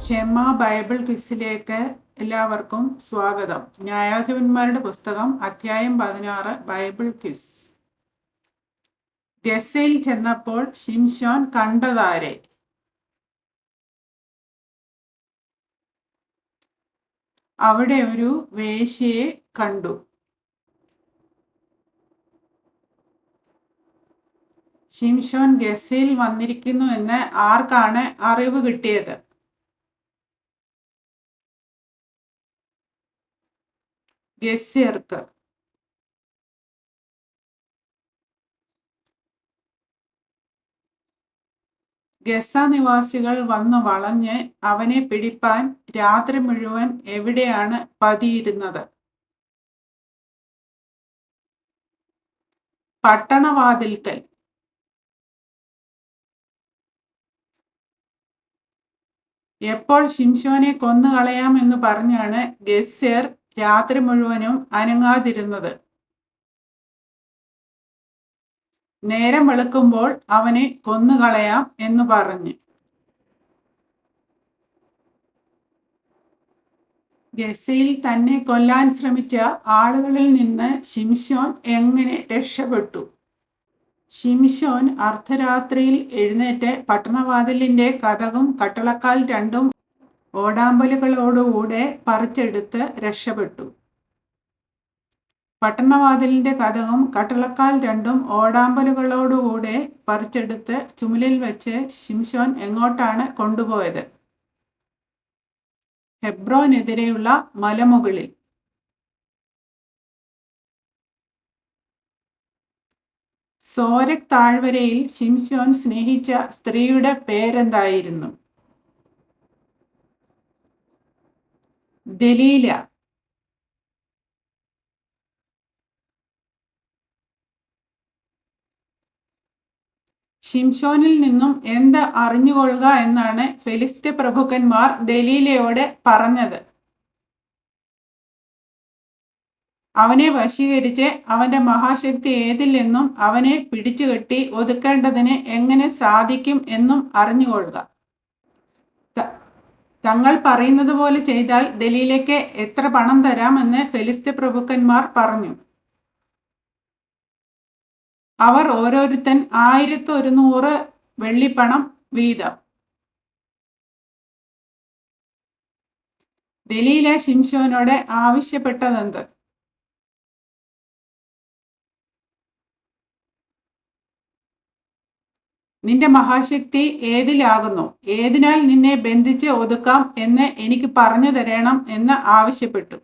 ക്ഷമ ബൈബിൾ ക്വിസിലേക്ക് എല്ലാവർക്കും സ്വാഗതം. ന്യായാധിപന്മാരുടെ പുസ്തകം അധ്യായം 16 ബൈബിൾ ക്വിസ്. ഗസയിൽ ചെന്നപ്പോൾ ശിംശോൻ കണ്ടതാരെ? അവിടെ ഒരു വേശ്യയെ കണ്ടു. ശിംശോൻ ഗസയിൽ വന്നിരിക്കുന്നു എന്ന് ആർക്കാണ് അറിവ് കിട്ടിയത്? ഗസ്യർക്ക്. ഗസ നിവാസികൾ വന്നു വളഞ്ഞ് അവനെ പിടിപ്പാൻ രാത്രി മുഴുവൻ എവിടെയാണ് പതിയിരുന്നത്? പട്ടണവാതിൽക്കൽ. എപ്പോൾ ശിംശോനെ കൊന്നുകളയാമെന്ന് പറഞ്ഞാണ് ഗസ്യർ രാത്രി മുഴുവനും അനങ്ങാതിരുന്നത്? നേരം വെളുക്കുമ്പോൾ അവനെ കൊന്നുകളയാം എന്ന് പറഞ്ഞ്. ഗസയിൽ തന്നെ കൊല്ലാൻ ശ്രമിച്ച ആളുകളിൽ നിന്ന് ശിംശോൻ എങ്ങനെ രക്ഷപ്പെട്ടു? ശിംശോൻ അർദ്ധരാത്രിയിൽ എഴുന്നേറ്റ് പട്ടണവാതിലിന്റെ കതകും കട്ടളക്കാൽ രണ്ടും ഓടാമ്പലുകളോടുകൂടെ പറിച്ചെടുത്ത് രക്ഷപ്പെട്ടു. പട്ടണവാതിലിന്റെ കതകും കട്ടളക്കാൽ രണ്ടും ഓടാമ്പലുകളോടുകൂടെ പറിച്ചെടുത്ത് ചുമലിൽ വെച്ച് ശിംശോൻ എങ്ങോട്ടാണ് കൊണ്ടുപോയത്? ഹെബ്രോനെതിരെയുള്ള മലമുകളിൽ. സോരക് താഴ്വരയിൽ ശിംശോൻ സ്നേഹിച്ച സ്ത്രീയുടെ പേരെന്തായിരുന്നു? ദലീല. ശിംശോനിൽ നിന്നും എന്ത് അറിഞ്ഞുകൊള്ളുക എന്നാണ് ഫെലിസ്ത്യ പ്രഭുക്കന്മാർ ദലീലയോട് പറഞ്ഞത്? അവനെ വശീകരിച്ച് അവന്റെ മഹാശക്തി ഏതിൽ എന്നും അവനെ പിടിച്ചുകെട്ടി ഒതുക്കേണ്ടതിന് എങ്ങനെ സാധിക്കും എന്നും അറിഞ്ഞുകൊള്ളുക. തങ്ങൾ പറയുന്നത് പോലെ ചെയ്താൽ ദലീലയ്ക്ക് എത്ര പണം തരാമെന്ന് ഫെലിസ്ത്യ പ്രഭുക്കന്മാർ പറഞ്ഞു. അവർ ഓരോരുത്തൻ 1100 വെള്ളിപ്പണം വീതം. ദലീല ശിംശോനോട് ആവശ്യപ്പെട്ടതെന്ത്? നിന്റെ മഹാശക്തി ഏതിലാകുന്നു? ഏതിനാൽ നിന്നെ ബന്ധിച്ച് ഒതുക്കാം എന്ന് എനിക്ക് പറഞ്ഞു തരണം എന്ന് ആവശ്യപ്പെട്ടു.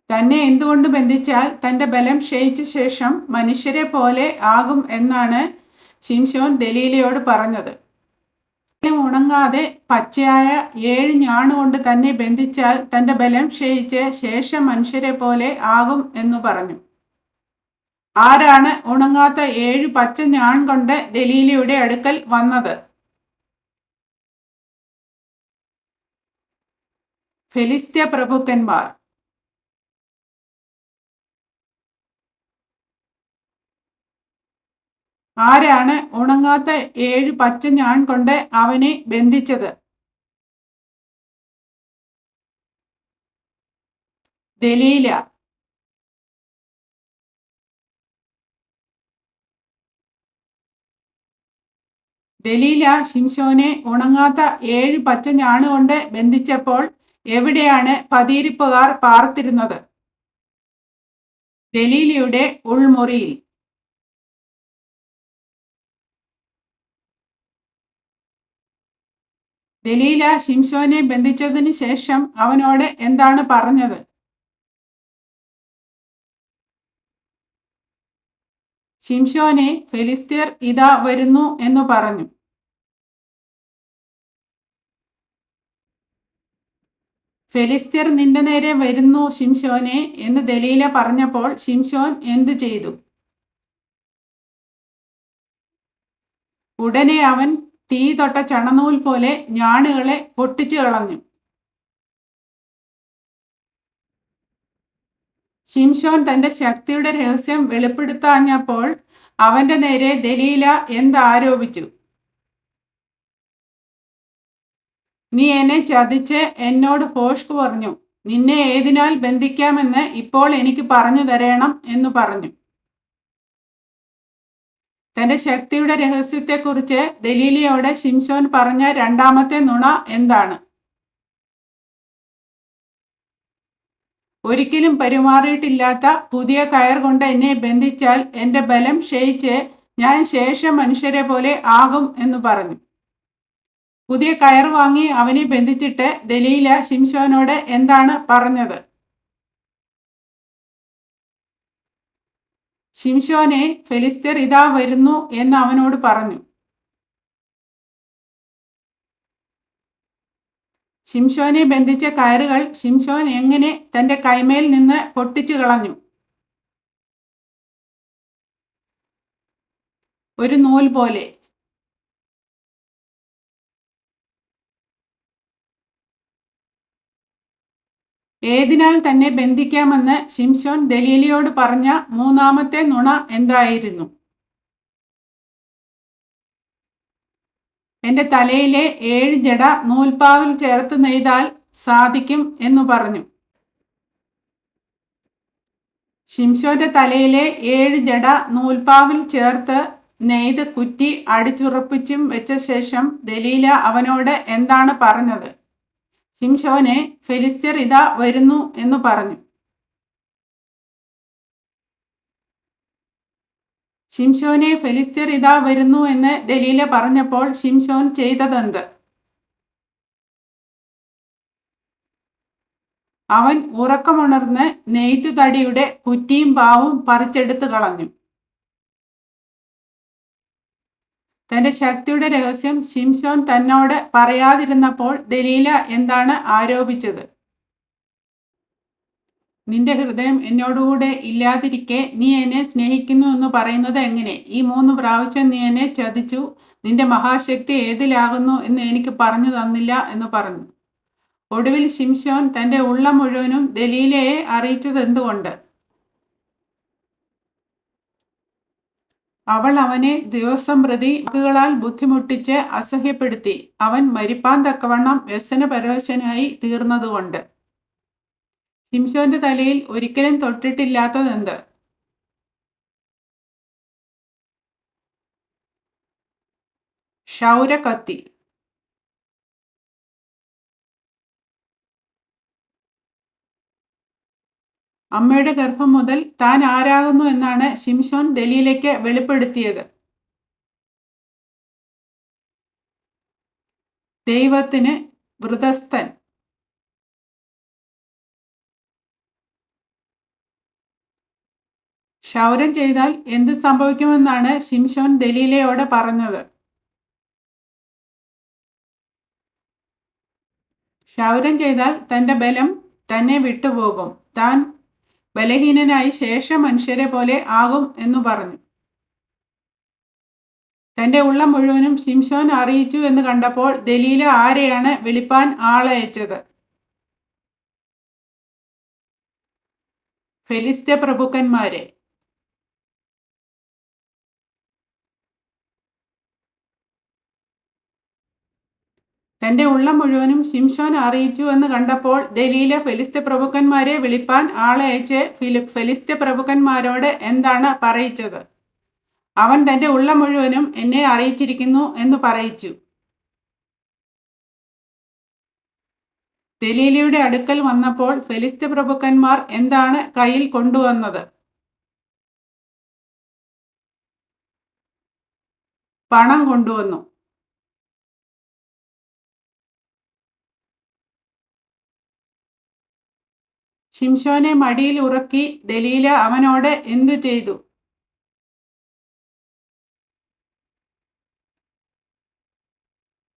തന്നെ എന്തുകൊണ്ട് ബന്ധിച്ചാൽ തൻ്റെ ബലം ക്ഷയിച്ച ശേഷം മനുഷ്യരെ പോലെ ആകും എന്നാണ് ശിംശോൻ ദലീലയോട് പറഞ്ഞത്. ഉണങ്ങാതെ പച്ചയായ 7 ഞാണുകൊണ്ട് തന്നെ ബന്ധിച്ചാൽ തൻ്റെ ബലം ക്ഷയിച്ച് ശേഷം മനുഷ്യരെ പോലെ ആകും എന്ന് പറഞ്ഞു. ആരാണ് ഉണങ്ങാത്ത 7 പച്ച ഞാൺ കൊണ്ട് ദലീലയുടെ അടുക്കൽ വന്നത്? ഫെലിസ്ത്യ പ്രഭുക്കന്മാർ. ആരാണ് ഉണങ്ങാത്ത 7 പച്ച ഞാൺ കൊണ്ട് അവനെ ബന്ധിച്ചത്? ദലീല. ദലീല ശിംശോനെ ഉണങ്ങാത്ത 7 പച്ച ഞാണുകൊണ്ട് ബന്ധിച്ചപ്പോൾ എവിടെയാണ് പതിയിരിപ്പുകാർ പാർത്തിരുന്നത്? ദലീലയുടെ ഉൾമുറിയിൽ. ദലീല ശിംശോനെ ബന്ധിച്ചതിന് ശേഷം അവനോട് എന്താണ് പറഞ്ഞത്? ശിംശോനെ, ഫെലിസ്ത്യർ ഇതാ വരുന്നു എന്ന് പറഞ്ഞു. ഫെലിസ്ത്യർ നിന്റെ നേരെ വരുന്നു ശിംശോനെ എന്ന് ദലീല പറഞ്ഞപ്പോൾ ശിംശോൻ എന്തു ചെയ്തു? ഉടനെ അവൻ തീ തൊട്ട ചണനൂൽ പോലെ ഞാണുകളെ പൊട്ടിച്ചു കളഞ്ഞു. ശിംശോൻ തന്റെ ശക്തിയുടെ രഹസ്യം വെളിപ്പെടുത്താഞ്ഞപ്പോൾ അവന്റെ നേരെ ദലീല എന്താരോപിച്ചു? നീ എന്നെ ചതിച്ച് എന്നോട് ഭോഷ്ക് പറഞ്ഞു. നിന്നെ ഏതിനാൽ ബന്ധിക്കാമെന്ന് ഇപ്പോൾ എനിക്ക് പറഞ്ഞു തരണം എന്ന് പറഞ്ഞു. തന്റെ ശക്തിയുടെ രഹസ്യത്തെക്കുറിച്ച് ദലീലയോട് ശിംശോൻ പറഞ്ഞ രണ്ടാമത്തെ നുണ എന്താണ്? ഒരിക്കലും പെരുമാറിയിട്ടില്ലാത്ത പുതിയ കയർ കൊണ്ട് എന്നെ ബന്ധിച്ചാൽ എൻ്റെ ബലം ക്ഷയിച്ച് ഞാൻ ശേഷം മനുഷ്യരെ പോലെ ആകും എന്ന് പറഞ്ഞു. പുതിയ കയർ വാങ്ങി അവനെ ബന്ധിച്ചിട്ട് ദലീല ശിംശോനോട് എന്താണ് പറഞ്ഞത്? ശിംശോനെ, ഫെലിസ്ത്യർ ഇതാ വരുന്നു എന്ന് അവനോട് പറഞ്ഞു. ശിംശോനെ ബന്ധിച്ച കയറുകൾ ശിംശോൻ എങ്ങനെ തന്റെ കൈമേൽ നിന്ന് പൊട്ടിച്ചു കളഞ്ഞു? ഒരു നൂൽ പോലെ. ഏതിനാൽ തന്നെ ബന്ധിക്കാമെന്ന് ശിംശോൻ ദലീലയോട് പറഞ്ഞ മൂന്നാമത്തെ നുണ എന്തായിരുന്നു? എൻ്റെ തലയിലെ 7 ജട നൂൽപ്പാവിൽ ചേർത്ത് നെയ്താൽ സാധിക്കും എന്നു പറഞ്ഞു. ശിംശോന്റെ തലയിലെ 7 ജട നൂൽപ്പാവിൽ ചേർത്ത് നെയ്ത് കുറ്റി അടിച്ചുറപ്പിച്ചും വെച്ച ശേഷം ദലീല അവനോട് എന്താണ് പറഞ്ഞത്? ശിംശോനെ, ഫെലിസ്ത്യർ ഇതാ വരുന്നു എന്ന് പറഞ്ഞു. ശിംശോനെ, ഫെലിസ്ത്യർ ഇതാ വരുന്നു എന്ന് ദലീല പറഞ്ഞപ്പോൾ ശിംശോൻ ചെയ്തതെന്ത്? അവൻ ഉറക്കമുണർന്ന് നെയ്ത്തുതടിയുടെ കുറ്റിയും പാവും പറിച്ചെടുത്ത് കളഞ്ഞു. തന്റെ ശക്തിയുടെ രഹസ്യം ശിംശോൻ തന്നോട് പറയാതിരുന്നപ്പോൾ ദലീല എന്താണ് ആരോപിച്ചത്? നിന്റെ ഹൃദയം എന്നോടുകൂടെ ഇല്ലാതിരിക്കെ നീ എന്നെ സ്നേഹിക്കുന്നു എന്ന് പറയുന്നത് എങ്ങനെ? ഈ 3 പ്രാവശ്യം നീ എന്നെ ചതിച്ചു. നിന്റെ മഹാശക്തി ഏതിലാകുന്നു എന്ന് എനിക്ക് പറഞ്ഞു തന്നില്ല എന്ന് പറഞ്ഞു. ഒടുവിൽ ശിംശോൻ തന്റെ ഉള്ളം മുഴുവനും ദലീലയെ അറിയിച്ചത് എന്തുകൊണ്ട്? അവൾ അവനെ ദിവസം പ്രതി വാക്കുകളാൽ ബുദ്ധിമുട്ടിച്ച് അസഹ്യപ്പെടുത്തി. അവൻ മരിപ്പാൻ തക്കവണ്ണം വ്യസനപരവശനായി തീർന്നതുകൊണ്ട്. ശിംശോന്റെ തലയിൽ ഒരിക്കലും തൊട്ടിട്ടില്ലാത്തതെന്ത്? ക്ഷൗരക്കത്തി. അമ്മയുടെ ഗർഭം മുതൽ താൻ ആരാകുന്നു എന്നാണ് ശിംശോൻ ദലീലയ്ക്ക് വെളിപ്പെടുത്തിയത്. ദൈവത്തിന് വൃതസ്ഥൻ. ക്ഷൗരം ചെയ്താൽ എന്ത് സംഭവിക്കുമെന്നാണ് ശിംശോൻ ദലീലയോട് പറഞ്ഞത്? ക്ഷൗരം ചെയ്താൽ തന്റെ ബലം തന്നെ വിട്ടുപോകും. താൻ ബലഹീനനായി ശേഷം മനുഷ്യരെ പോലെ ആകും എന്നു പറഞ്ഞു. തന്റെ ഉള്ളം മുഴുവനും ശിംശോൻ അറിയിച്ചു എന്ന് കണ്ടപ്പോൾ ദലീല ആരെയാണ് വിളിപ്പാൻ ആളയച്ചത്? ഫെലിസ്ത്യ പ്രഭുക്കന്മാരെ. തന്റെ ഉള്ളം മുഴുവനും ശിംശോൻ അറിയിച്ചു എന്ന് കണ്ടപ്പോൾ ദലീല ഫെലിസ്ത്യ പ്രഭുക്കന്മാരെ വിളിപ്പാൻ ആളയച്ച് ഫെലിസ്ത്യ പ്രഭുക്കന്മാരോട് എന്താണ് പറയിച്ചത്? അവൻ തന്റെ ഉള്ളം മുഴുവനും എന്നെ അറിയിച്ചിരിക്കുന്നു എന്ന് പറയിച്ചു. ദലീലയുടെ അടുക്കൽ വന്നപ്പോൾ ഫെലിസ്ത്യ പ്രഭുക്കന്മാർ എന്താണ് കയ്യിൽ കൊണ്ടുവന്നത്? പണം കൊണ്ടുവന്നു. ശിംശോനെ മടിയിൽ ഉറക്കി ദലീല അവനോട് എന്തു ചെയ്തു?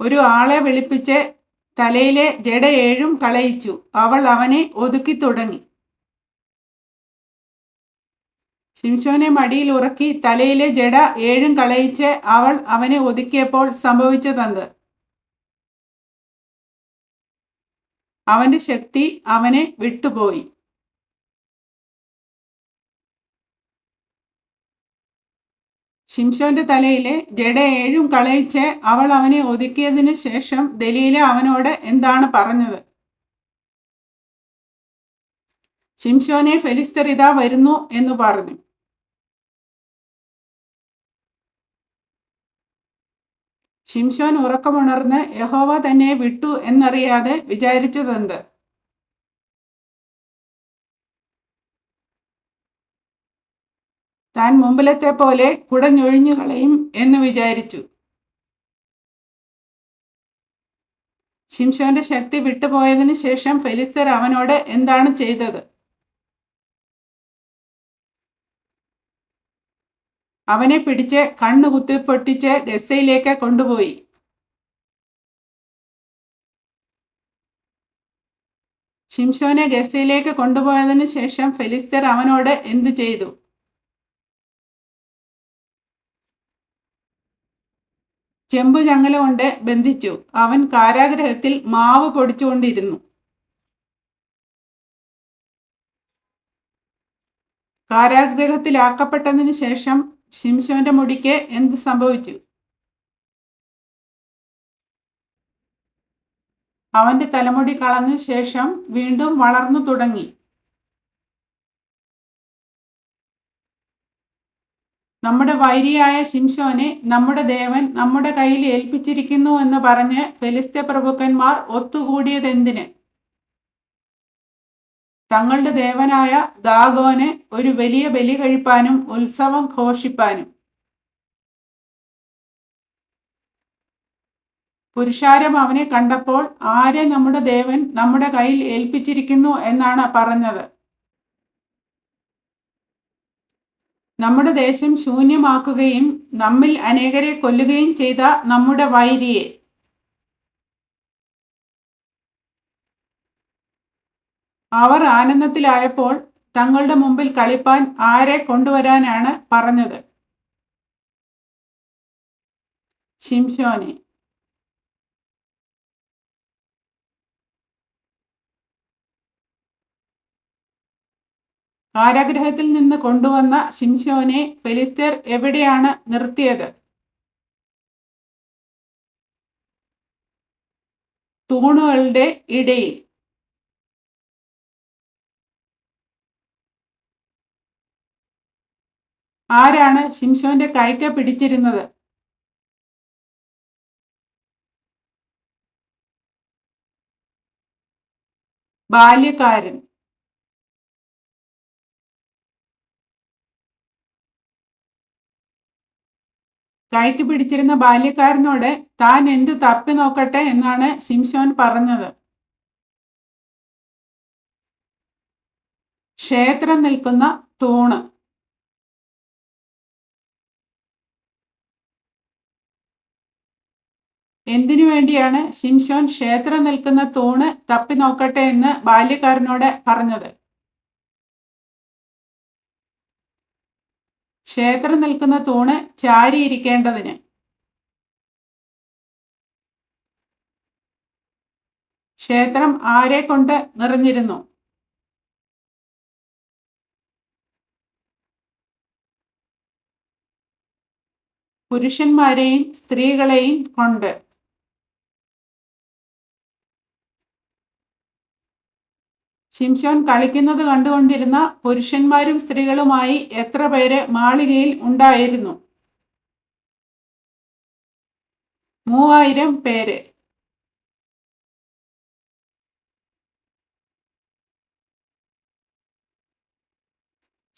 ഒരു ആളെ വിളിപ്പിച്ച് തലയിലെ ജട 7 കളയിച്ചു. അവൾ അവനെ ഒതുക്കി തുടങ്ങി. ശിംശോനെ മടിയിൽ ഉറക്കി തലയിലെ ജട 7 കളയിച്ച് അവൾ അവനെ ഒതുക്കിയപ്പോൾ സംഭവിച്ചതെന്ത്? അവന്റെ ശക്തി അവനെ വിട്ടുപോയി. ശിംശോന്റെ തലയിലെ ജട 7 കളയിച്ച് അവൾ അവനെ ഒതുക്കിയതിനു ശേഷം ദലീല അവനോട് എന്താണ് പറഞ്ഞത്? ശിംശോനെ, ഫെലിസ്ത്യർ ഇതാ വരുന്നു എന്ന് പറഞ്ഞു. ശിംശോൻ ഉറക്കമുണർന്ന് യഹോവ തന്നെ വിട്ടു എന്നറിയാതെ വിചാരിച്ചതെന്ത്? താൻ മുമ്പിലത്തെ പോലെ കുടഞ്ഞൊഴിഞ്ഞു കളയും എന്ന് വിചാരിച്ചു. ശിംശോന്റെ ശക്തി വിട്ടുപോയതിനു ശേഷം ഫെലിസ്ത്യർ അവനോട് എന്താണ് ചെയ്തത്? അവനെ പിടിച്ച് കണ്ണു കുത്തിപ്പൊട്ടിച്ച് ഗസ്സയിലേക്ക് കൊണ്ടുപോയി. ശിംശോനെ ഗസ്സയിലേക്ക് കൊണ്ടുപോയതിനു ശേഷം ഫെലിസ്ത്യർ അവനോട് എന്തു ചെയ്തു? ചെമ്പു ചങ്ങല കൊണ്ട് ബന്ധിച്ചു. അവൻ കാരാഗൃഹത്തിൽ മാവ് പൊടിച്ചുകൊണ്ടിരുന്നു. കാരാഗൃഹത്തിലാക്കപ്പെട്ടതിനു ശേഷം ശിംശോന്റെ മുടിക്ക് എന്ത് സംഭവിച്ചു? അവന്റെ തലമുടി കളഞ്ഞ ശേഷം വീണ്ടും വളർന്നു തുടങ്ങി. നമ്മുടെ വൈരിയായ ശിംശോനെ നമ്മുടെ ദേവൻ നമ്മുടെ കയ്യിൽ ഏൽപ്പിച്ചിരിക്കുന്നു എന്ന് പറഞ്ഞ് ഫെലിസ്ത്യ പ്രഭുക്കന്മാർ ഒത്തുകൂടിയതെന്തിന്? തങ്ങളുടെ ദേവനായ ദാഗോന് ഒരു വലിയ ബലി കഴിപ്പാനും ഉത്സവം ഘോഷിപ്പാനും. പുരുഷാരം അവനെ കണ്ടപ്പോൾ ആരെ നമ്മുടെ ദേവൻ നമ്മുടെ കയ്യിൽ ഏൽപ്പിച്ചിരിക്കുന്നു എന്നാണ് പറഞ്ഞത്. നമ്മുടെ ദേശം ശൂന്യമാക്കുകയും നമ്മിൽ അനേകരെ കൊല്ലുകയും ചെയ്ത നമ്മുടെ വൈരിയെ. അവർ ആനന്ദത്തിലായപ്പോൾ തങ്ങളുടെ മുമ്പിൽ കളിപ്പാൻ ആരെ കൊണ്ടുവരാനാണ് പറഞ്ഞത്? ശിംശോനെ. കാരാഗൃഹത്തിൽ നിന്ന് കൊണ്ടുവന്ന ശിംശോനെ ഫെലിസ്ത്യർ എവിടെയാണ് നിർത്തിയത്? തൂണുകളുടെ ഇടയിൽ. ആരാണ് ശിംശോന്റെ കൈക്ക് പിടിച്ചിരുന്നത്? ബാല്യക്കാരൻ. കൈക്ക് പിടിച്ചിരുന്ന ബാല്യക്കാരനോട് താൻ എന്ത് തപ്പി നോക്കട്ടെ എന്നാണ് ശിംശോൻ പറഞ്ഞത്. ക്ഷേത്രം നിൽക്കുന്ന തൂണ്. എന്തിനു വേണ്ടിയാണ് ശിംശോൻ ക്ഷേത്രം നിൽക്കുന്ന തൂണ് തപ്പി നോക്കട്ടെ എന്ന് ബാല്യക്കാരനോട് പറഞ്ഞത്? ക്ഷേത്രം നിൽക്കുന്ന തൂണ് ചാരിയിരിക്കേണ്ടതിന്. ക്ഷേത്രം ആരെ കൊണ്ട് നിറഞ്ഞിരുന്നു? പുരുഷന്മാരെയും സ്ത്രീകളെയും കൊണ്ട്. ശിംശോൻ കളിക്കുന്നത് കണ്ടുകൊണ്ടിരുന്ന പുരുഷന്മാരും സ്ത്രീകളുമായി എത്ര പേര് മാളികയിൽ ഉണ്ടായിരുന്നു? 3000 പേര്.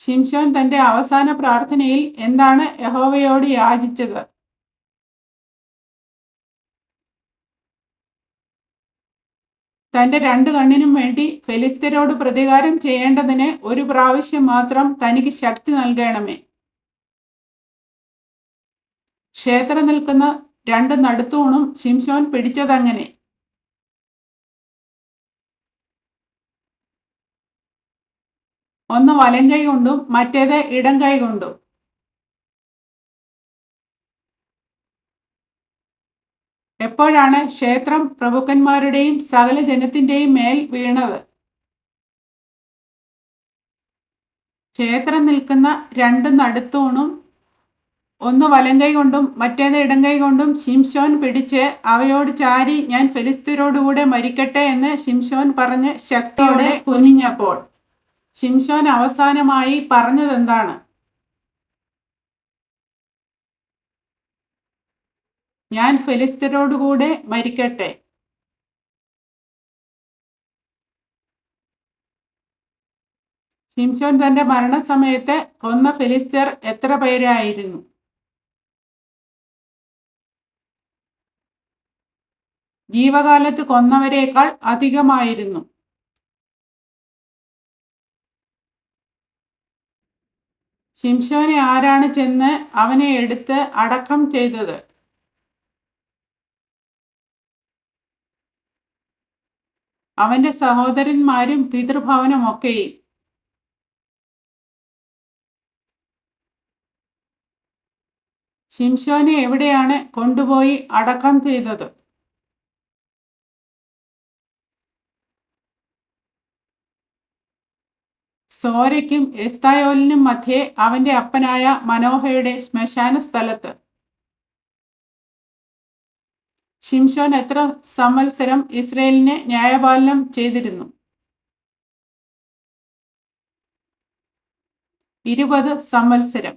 ശിംശോൻ തന്റെ അവസാന പ്രാർത്ഥനയിൽ എന്താണ് യഹോവയോട് യാചിച്ചത്? തന്റെ 2 കണ്ണിനും വേണ്ടി ഫെലിസ്ത്യരോട് പ്രതികാരം ചെയ്യേണ്ടതിന് ഒരു പ്രാവശ്യം മാത്രം തനിക്ക് ശക്തി നൽകണമേ. ക്ഷേത്രം നിൽക്കുന്ന 2 നടുത്തൂണും ശിംശോൻ പിടിച്ചതങ്ങനെ. ഒന്ന് വലങ്കൈ കൊണ്ടും മറ്റേത് ഇടം കൈ കൊണ്ടും. എപ്പോഴാണ് ക്ഷേത്രം പ്രഭുക്കന്മാരുടെയും സകല ജനത്തിന്റെയും മേൽ വീണത്? ക്ഷേത്രം നിൽക്കുന്ന 2 നടുത്തൂണും ഒന്ന് വലങ്കൈ കൊണ്ടും മറ്റേത് ഇടങ്കൈ കൊണ്ടും ശിംശോൻ പിടിച്ച് അവയോട് ചാരി, ഞാൻ ഫെലിസ്ത്യരോടുകൂടെ മരിക്കട്ടെ എന്ന് ശിംശോൻ പറഞ്ഞ് ശക്തിയോടെ കുനിഞ്ഞപ്പോൾ ശിംശോൻ അവസാനമായി പറഞ്ഞതെന്താണ്? ഞാൻ ഫെലിസ്ത്യരോടുകൂടെ മരിക്കട്ടെ. ശിംശോൻ തന്റെ മരണസമയത്ത് കൊന്ന ഫെലിസ്ത്യർ എത്ര പേരായിരുന്നു? ജീവകാലത്ത് കൊന്നവരേക്കാൾ അധികമായിരുന്നു. ശിംശോനെ ആരാണ് ചെന്ന് അവനെ എടുത്ത് അടക്കം ചെയ്തത്? അവന്റെ സഹോദരന്മാരും പിതൃഭവനമൊക്കെയും. ശിംശോനെ എവിടെയാണ് കൊണ്ടുപോയി അടക്കം ചെയ്തത്? സോരയ്ക്കും എസ്തായോലിനും മധ്യേ അവന്റെ അപ്പനായ മനോഹയുടെ ശ്മശാന സ്ഥലത്ത്. ശിംശോൻ എത്ര സംവത്സരം ഇസ്രയേലിനെ ന്യായപാലനം ചെയ്തിരുന്നു? 20 സംവത്സരം.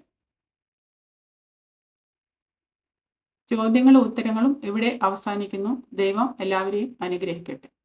ചോദ്യങ്ങളും ഉത്തരങ്ങളും ഇവിടെ അവസാനിക്കുന്നു. ദൈവം എല്ലാവരെയും അനുഗ്രഹിക്കട്ടെ.